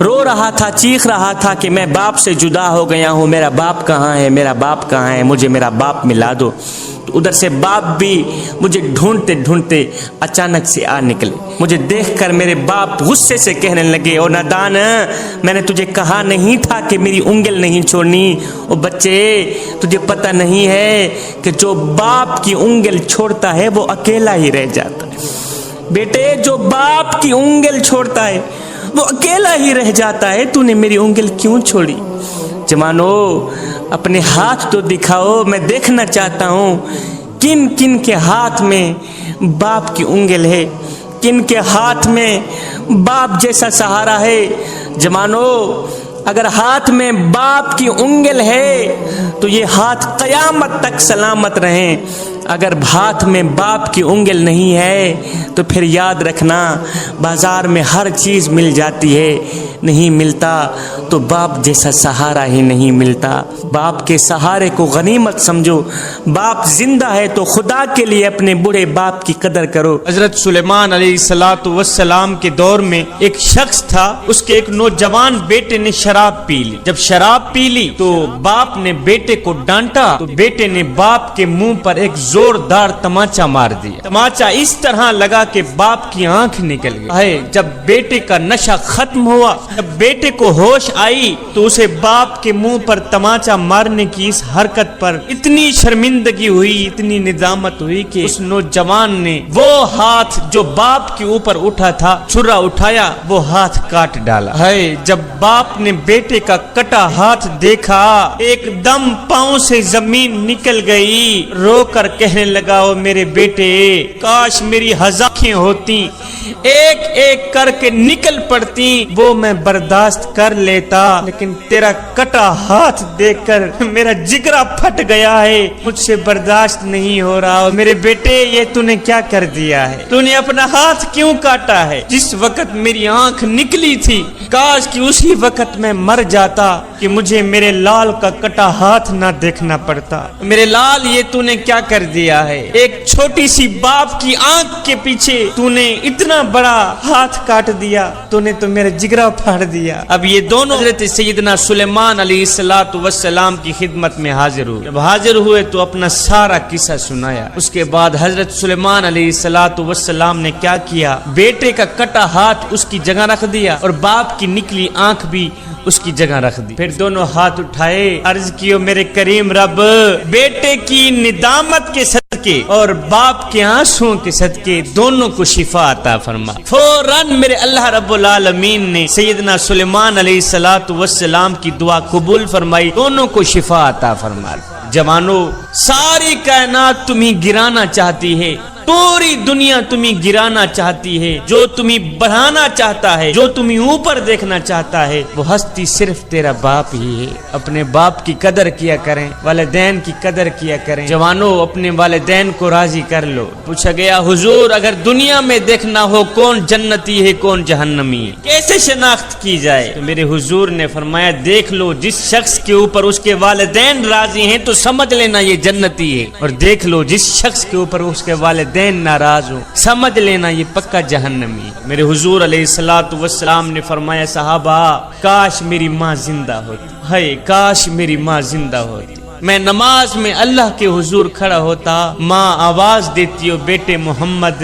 رو رہا تھا، چیخ رہا تھا کہ میں باپ سے جدا ہو گیا ہوں، میرا باپ کہاں ہے، میرا باپ کہاں ہے، مجھے میرا باپ ملا دو۔ تو ادھر سے باپ بھی مجھے ڈھونڈتے ڈھونڈتے اچانک سے آ نکلے۔ مجھے دیکھ کر میرے باپ غصے سے کہنے لگے، او نادان، میں نے تجھے کہا نہیں تھا کہ میری انگل نہیں چھوڑنی؟ او بچے، تجھے پتہ نہیں ہے کہ جو باپ کی انگل چھوڑتا ہے وہ اکیلا ہی رہ جاتا ہے۔ بیٹے، جو باپ کی انگل چھوڑتا ہے وہ اکیلا ہی رہ جاتا ہے، تو نے میری انگل کیوں چھوڑی؟ جوانو، اپنے ہاتھ تو دکھاؤ، میں دیکھنا چاہتا ہوں کن کن کے ہاتھ میں باپ کی انگل ہے، کن کے ہاتھ میں باپ جیسا سہارا ہے۔ جوانو، اگر ہاتھ میں باپ کی انگل ہے تو یہ ہاتھ قیامت تک سلامت رہیں، اگر ہاتھ میں باپ کی انگل نہیں ہے تو پھر یاد رکھنا، بازار میں ہر چیز مل جاتی ہے، نہیں ملتا تو باپ جیسا سہارا ہی نہیں ملتا۔ باپ کے سہارے کو غنیمت سمجھو، باپ زندہ ہے تو خدا کے لیے اپنے بوڑھے باپ کی قدر کرو۔ حضرت سلیمان علیہ السلام کے دور میں ایک شخص تھا، اس کے ایک نوجوان بیٹے نے شراب پی لی۔ جب شراب پی لی تو باپ نے بیٹے کو ڈانٹا تو بیٹے نے باپ کے منہ پر ایک زوردار تماچا مار دیا۔ تماچا اس طرح لگا کہ باپ کی آنکھ نکل گئی۔ جب بیٹے کا نشہ ختم ہوا، جب بیٹے کو ہوش آئی تو اسے باپ کے منہ پر تماچا مارنے کی اس حرکت پر اتنی شرمندگی ہوئی، اتنی ندامت ہوئی کہ اس نوجوان نے وہ ہاتھ جو باپ کے اوپر اٹھا تھا، چھرا اٹھایا، وہ ہاتھ کاٹ ڈالا۔ جب باپ نے بیٹے کا کٹا ہاتھ دیکھا، ایک دم پاؤں سے زمین نکل گئی، رو کر کہنے لگا، او میرے بیٹے، کاش میری ہزاکیں ہوتی، ایک ایک کر کے نکل پڑتی، وہ میں برداشت کر لیتا، لیکن تیرا کٹا ہاتھ دیکھ کر میرا جگرا پھٹ گیا ہے، مجھ سے برداشت نہیں ہو رہا۔ میرے بیٹے، یہ تو نے کیا کر دیا ہے؟ تو نے اپنا ہاتھ کیوں کاٹا ہے؟ جس وقت میری آنکھ نکلی تھی، کاش کہ اسی وقت میں مر جاتا کہ مجھے میرے لال کا کٹا ہاتھ نہ دیکھنا پڑتا۔ میرے لال، یہ تو نے کیا کر دیا ہے؟ ایک چھوٹی سی باپ کی آنکھ کے پیچھے تو نے اتنا بڑا ہاتھ کاٹ دیا، تو نے تو میرا جگرا پھاڑ دیا۔ اب یہ دونوں حضرت سیدنا سلیمان علیہ السلام کی خدمت میں حاضر ہوئے۔ جب حاضر ہوئے تو اپنا سارا قصہ سنایا۔ اس کے بعد حضرت سلیمان علیہ السلام نے کیا کیا؟ بیٹے کا کٹا ہاتھ اس کی جگہ رکھ دیا اور باپ کی نکلی آنکھ بھی اس کی جگہ رکھ دی۔ پھر دونوں ہاتھ اٹھائے، عرض کیو، میرے کریم رب، بیٹے کی ندامت کے صدقے اور باپ کے آنسوں کے صدقے دونوں کو شفا عطا فرما۔ فوراً میرے اللہ رب العالمین نے سیدنا سلیمان علیہ السلام کی دعا قبول فرمائی، دونوں کو شفا عطا فرما۔ جوانو، ساری کائنات تمہیں گرانا چاہتی ہے، پوری دنیا تمہیں گرانا چاہتی ہے، جو تمہیں بڑھانا چاہتا ہے، جو تمہیں اوپر دیکھنا چاہتا ہے، وہ ہستی صرف تیرا باپ ہی ہے۔ اپنے باپ کی قدر کیا کریں، والدین کی قدر کیا کریں۔ جوانو، اپنے والدین کو راضی کر لو۔ پوچھا گیا، حضور، اگر دنیا میں دیکھنا ہو کون جنتی ہے کون جہنمی ہے، کیسے شناخت کی جائے؟ تو میرے حضور نے فرمایا، دیکھ لو، جس شخص کے اوپر اس کے والدین راضی ہیں تو سمجھ لینا یہ جنتی ہے، اور دیکھ لو جس شخص کے اوپر اس کے والدین ناراض ہو، سمجھ لینا یہ پکا جہنمی۔ میرے حضور علیہ السلام نے فرمایا، صحابہ، کاش میری ماں زندہ ہوتی، ہے کاش میری ماں زندہ ہوتی، میں نماز میں اللہ کے حضور کھڑا ہوتا، ماں آواز دیتی ہو، بیٹے محمد،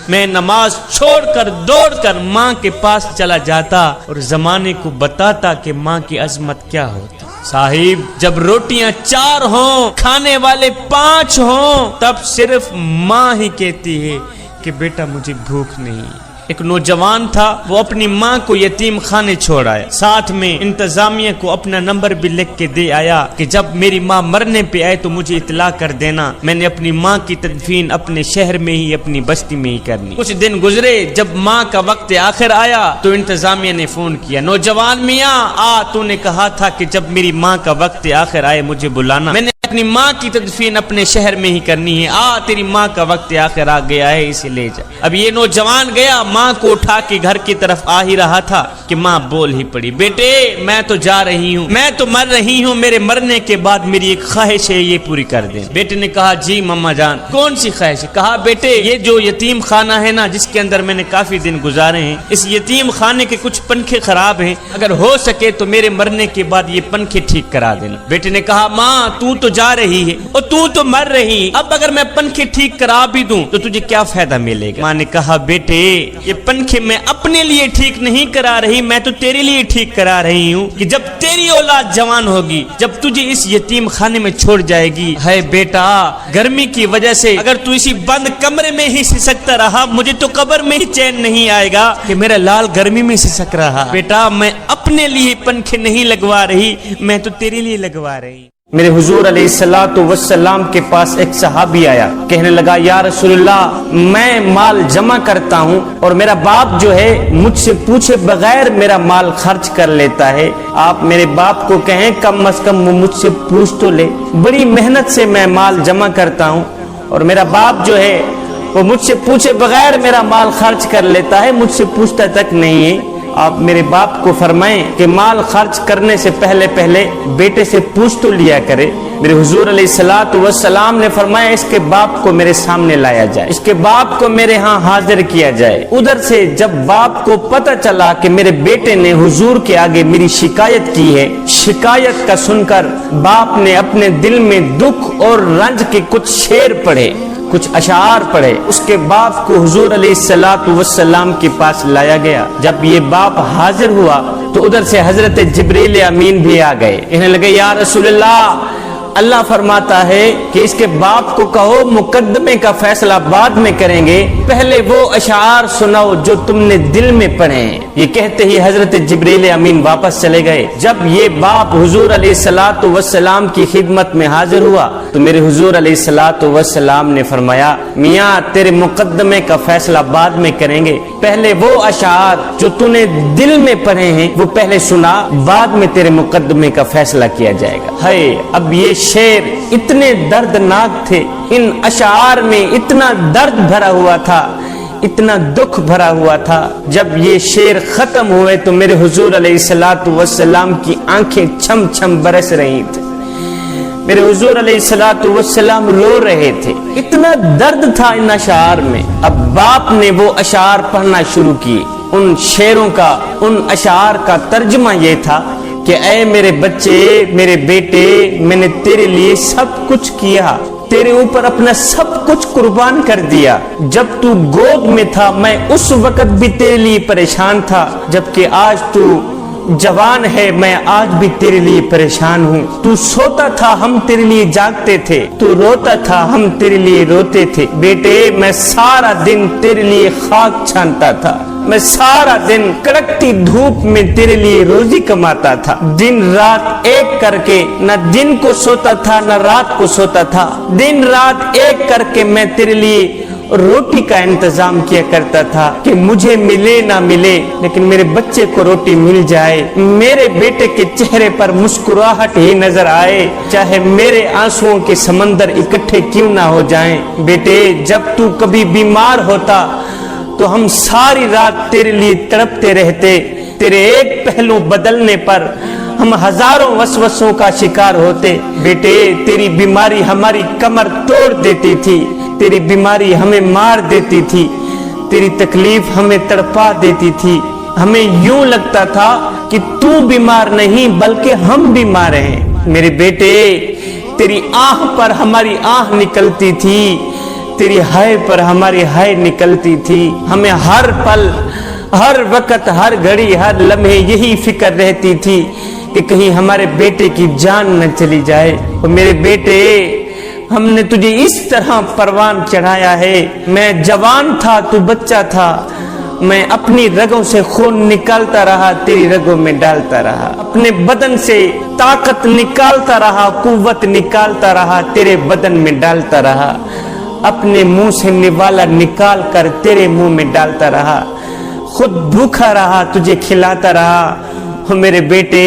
میں نماز چھوڑ کر دوڑ کر ماں کے پاس چلا جاتا اور زمانے کو بتاتا کہ ماں کی عظمت کیا ہوتی۔ صاحب، جب روٹیاں 4 ہوں، کھانے والے 5 ہوں، تب صرف ماں ہی کہتی ہے کہ بیٹا مجھے بھوک نہیں۔ ایک نوجوان تھا، وہ اپنی ماں کو یتیم خانے چھوڑ آیا، ساتھ میں انتظامیہ کو اپنا نمبر بھی لکھ کے دے آیا کہ جب میری ماں مرنے پہ آئے تو مجھے اطلاع کر دینا، میں نے اپنی ماں کی تدفین اپنے شہر میں ہی، اپنی بستی میں ہی کرنی۔ کچھ دن گزرے، جب ماں کا وقت آخر آیا تو انتظامیہ نے فون کیا، نوجوان میاں، تو نے کہا تھا کہ جب میری ماں کا وقت آخر آئے مجھے بلانا، میں نے اپنی ماں کی تدفین اپنے شہر میں ہی کرنی ہے، تیری ماں کا وقت آخر آ گیا ہے، اسے لے جا۔ اب یہ نوجوان گیا، ماں کو اٹھا کے گھر کی طرف آ ہی رہا تھا کہ ماں بول ہی پڑی، بیٹے میں تو جا رہی ہوں، میں تو مر رہی ہوں، میرے مرنے کے بعد میری ایک خواہش ہے، یہ پوری کر دیں۔ بیٹے نے کہا جی ماما جان کون سی خواہش ہے؟ کہا بیٹے یہ جو یتیم خانہ ہے نا جس کے اندر میں نے کافی دن گزارے ہیں، اس یتیم خانے کے کچھ پنکھے خراب ہیں، اگر ہو سکے تو میرے مرنے کے بعد یہ پنکھے ٹھیک کرا دینا۔ بیٹے نے کہا ماں تو جا رہی ہے اور تو مر رہی، اب اگر میں پنکھے ٹھیک کرا بھی دوں تو تجھے کیا فائدہ ملے گا؟ ماں نے کہا بیٹے یہ پنکھے میں اپنے لیے ٹھیک نہیں کرا رہی، میں تو تیرے لیے ٹھیک کرا رہی ہوں کہ جب تیری اولاد جوان ہوگی، جب تجھے اس یتیم خانے میں چھوڑ جائے گی، ہے بیٹا گرمی کی وجہ سے اگر تو اسی بند کمرے میں ہی سسکتا رہا، مجھے تو قبر میں ہی چین نہیں آئے گا کہ میرا لال گرمی میں سسک رہا۔ بیٹا میں اپنے لیے پنکھے نہیں لگوا رہی، میں تو تیرے لیے لگوا رہی۔ میرے حضور علیہ الصلوۃ والسلام کے پاس ایک صحابی آیا، کہنے لگا یا رسول اللہ میں مال جمع کرتا ہوں اور میرا باپ جو ہے مجھ سے پوچھے بغیر میرا مال خرچ کر لیتا ہے، آپ میرے باپ کو کہیں کم از کم وہ مجھ سے پوچھ تو لے، بڑی محنت سے میں مال جمع کرتا ہوں اور میرا باپ جو ہے وہ مجھ سے پوچھے بغیر میرا مال خرچ کر لیتا ہے، مجھ سے پوچھتا تک نہیں ہے۔ آپ میرے باپ کو فرمائیں کہ مال خرچ کرنے سے پہلے بیٹے سے پوچھ تو لیا کرے۔ میرے حضور علیہ الصلوۃ والسلام نے فرمایا اس کے باپ کو میرے سامنے لایا جائے، اس کے باپ کو میرے ہاں حاضر کیا جائے۔ ادھر سے جب باپ کو پتہ چلا کہ میرے بیٹے نے حضور کے آگے میری شکایت کی ہے، شکایت کا سن کر باپ نے اپنے دل میں دکھ اور رنج کے کچھ شعر پڑھے، کچھ اشعار پڑھے۔ اس کے باپ کو حضور علیہ الصلوۃ والسلام کے پاس لایا گیا۔ جب یہ باپ حاضر ہوا تو ادھر سے حضرت جبریل امین بھی آ گئے، کہنے لگے یا رسول اللہ فرماتا ہے کہ اس کے باپ کو کہو مقدمے کا فیصلہ بعد میں کریں گے، پہلے وہ اشعار سناؤ جو تم نے دل میں پڑھے ہیں۔ یہ کہتے ہی حضرت جبریل امین واپس چلے گئے۔ جب یہ باپ حضور علیہ الصلوۃ والسلام کی خدمت میں حاضر ہوا تو میرے حضور علیہ الصلوۃ والسلام نے فرمایا میاں تیرے مقدمے کا فیصلہ بعد میں کریں گے، پہلے وہ اشعار جو تو نے دل میں پڑھے ہیں وہ پہلے سنا، بعد میں تیرے مقدمے کا فیصلہ کیا جائے گا۔ ہے اب یہ شعر اتنے دردناک تھے، ان اشعار میں اتنا درد بھرا ہوا تھا، اتنا دکھ بھرا ہوا تھا۔ جب یہ شعر ختم ہوئے تو میرے حضور علیہ الصلوۃ والسلام کی آنکھیں چھم چھم برس رہی تھی، میرے حضور علیہ الصلوۃ والسلام رو رہے تھے، اتنا درد تھا ان اشعار میں۔ اب باپ نے وہ اشعار پڑھنا شروع کیے۔ ان شعروں کا، ان اشعار کا ترجمہ یہ تھا کہ اے میرے بچے، میرے بیٹے، میں نے تیرے لیے سب کچھ کیا، تیرے اوپر اپنا سب کچھ قربان کر دیا۔ جب تو گود میں تھا میں اس وقت بھی تیرے لیے پریشان تھا، جبکہ آج تو جوان ہے میں آج بھی تیرے لیے پریشان ہوں۔ تو سوتا تھا ہم تیرے لیے جاگتے تھے، تو روتا تھا ہم تیرے لیے روتے تھے۔ بیٹے میں سارا دن تیرے لیے خاک چھانتا تھا، میں سارا دن کڑکتی دھوپ میں تیرے لیے روزی کماتا تھا، دن رات ایک کر کے نہ دن کو سوتا تھا نہ رات کو سوتا تھا، دن رات ایک کر کے میں تیرے لیے روٹی کا انتظام کیا کرتا تھا کہ مجھے ملے نہ ملے لیکن میرے بچے کو روٹی مل جائے، میرے بیٹے کے چہرے پر مسکراہٹ ہی نظر آئے، چاہے میرے آنسوؤں کے سمندر اکٹھے کیوں نہ ہو جائیں۔ بیٹے جب تو کبھی بیمار ہوتا تو ہم ساری رات تیرے لیے تڑپتے رہتے، تیرے ایک پہلو بدلنے پر ہم ہزاروں وسوسوں کا شکار ہوتے۔ بیٹے تیری بیماری ہماری کمر توڑ دیتی تھی، تیری بیماری ہمیں مار دیتی تھی، تیری تکلیف ہمیں تڑپا دیتی تھی، ہمیں یوں لگتا تھا کہ تو بیمار نہیں بلکہ ہم بیمار ہیں۔ میرے بیٹے تیری آہ پر ہماری آہ نکلتی تھی، تیری ہائے پر ہماری ہائے نکلتی تھی، ہمیں ہر پل، ہر وقت، ہر گھڑی، ہر لمحے یہی فکر رہتی تھی کہ کہیں ہمارے بیٹے کی جان نہ چلی جائے۔ اور میرے بیٹے ہم نے تجھے اس طرح پروان چڑھایا ہے، میں جوان تھا تو بچہ تھا، میں اپنی رگوں سے خون نکالتا رہا، تیری رگوں میں ڈالتا رہا، اپنے بدن سے طاقت نکالتا رہا، قوت نکالتا رہا، تیرے بدن میں ڈالتا رہا، اپنے منہ سے نوالا نکال کر تیرے منہ میں ڈالتا رہا، خود بھوکا رہا، تجھے کھلاتا رہا۔ میرے بیٹے